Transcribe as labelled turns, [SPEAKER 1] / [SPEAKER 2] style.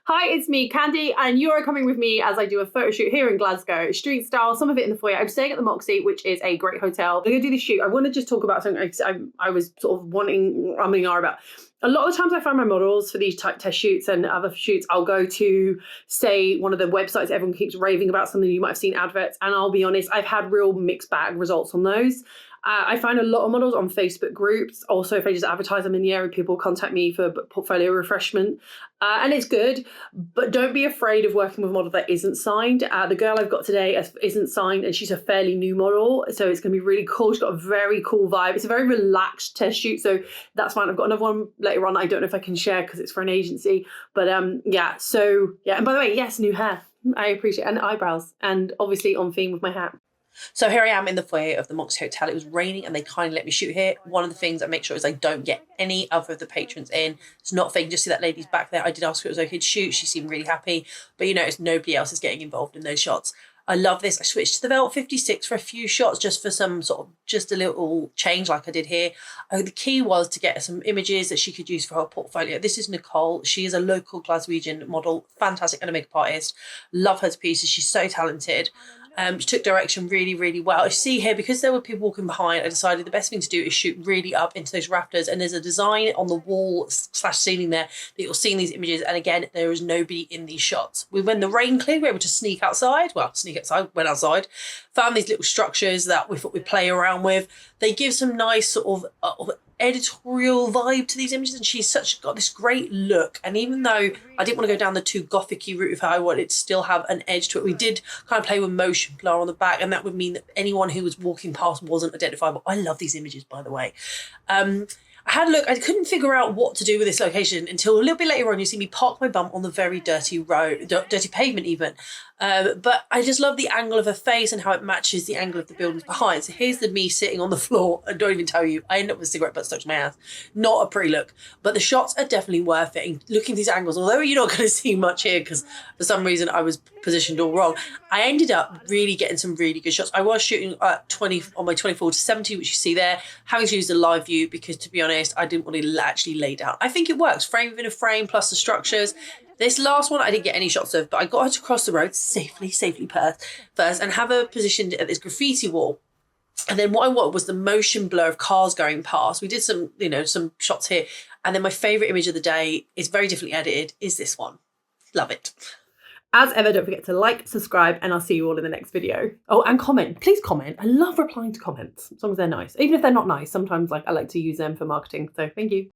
[SPEAKER 1] Hi, it's me, Khandie, and you are coming with me as I do a photo shoot here in Glasgow, street style, some of it in the foyer. I'm staying at the Moxy, which is a great hotel. I'm going to do the shoot. I want to just talk about something I was sort of umming about. A lot of the times I find my models for these type test shoots and other shoots, I'll go to, say, one of the websites everyone keeps raving about, something you might have seen adverts, and I'll be honest, I've had real mixed bag results on those. I find a lot of models on Facebook groups. Also, if I just advertise them in the area, people contact me for portfolio refreshment. And it's good, but don't be afraid of working with a model that isn't signed. The girl I've got today isn't signed, and she's a fairly new model. So it's going to be really cool. She's got a very cool vibe. It's a very relaxed test shoot. So that's fine. I've got another one later on that I don't know if I can share because it's for an agency. But yeah, so yeah. And by the way, yes, new hair. I appreciate it. And eyebrows. And obviously on theme with my hat.
[SPEAKER 2] So here I am in the foyer of the Moxy Hotel. It was raining and they kindly let me shoot here. One of the things I make sure is I don't get any other of the patrons in. It's not fake. Just see that lady's back there. I did ask her if it was okay to shoot. She seemed really happy. But you notice nobody else is getting involved in those shots. I love this. I switched to the Velvet 56 for a few shots just for some sort of, just a little change like I did here. The key was to get some images that she could use for her portfolio. This is Nicole. She is a local Glaswegian model, fantastic and a makeup artist. Love her to pieces. She's so talented. She took direction really, really well. You see here, because there were people walking behind, I decided the best thing to do is shoot really up into those rafters. And there's a design on the wall / ceiling there that you'll see in these images. And again, there is nobody in these shots. When the rain cleared, we were able to sneak outside. Well, went outside, found these little structures that we thought we'd play around with. They give some nice sort of editorial vibe to these images, and she's got this great look. And even though I didn't want to go down the too gothic-y route of her, I wanted to still have an edge to it. We did kind of play with motion blur on the back, and that would mean that anyone who was walking past wasn't identifiable. I love these images, by the way. I had a look. I couldn't figure out what to do with this location until a little bit later on. You see me park my bum on the very dirty road, dirty pavement even. But I just love the angle of her face and how it matches the angle of the buildings behind. So here's me sitting on the floor. I don't even tell you. I end up with a cigarette butt stuck to my ass. Not a pretty look. But the shots are definitely worth it. And looking at these angles, although you're not going to see much here because for some reason I was positioned all wrong, I ended up really getting some really good shots. I was shooting at 20 on my 24 to 70, which you see there, having to use the live view because, to be honest, I didn't want to actually lay down. I think it works. Frame within a frame plus the structures. This last one I didn't get any shots of, but I got her to cross the road safely first and have her positioned at this graffiti wall. And then what I wanted was the motion blur of cars going past. We did some shots here. And then my favourite image of the day is very differently edited, is this one. Love it.
[SPEAKER 1] As ever, don't forget to like, subscribe, and I'll see you all in the next video. Oh, and comment. Please comment. I love replying to comments, as long as they're nice. Even if they're not nice, sometimes I like to use them for marketing. So thank you.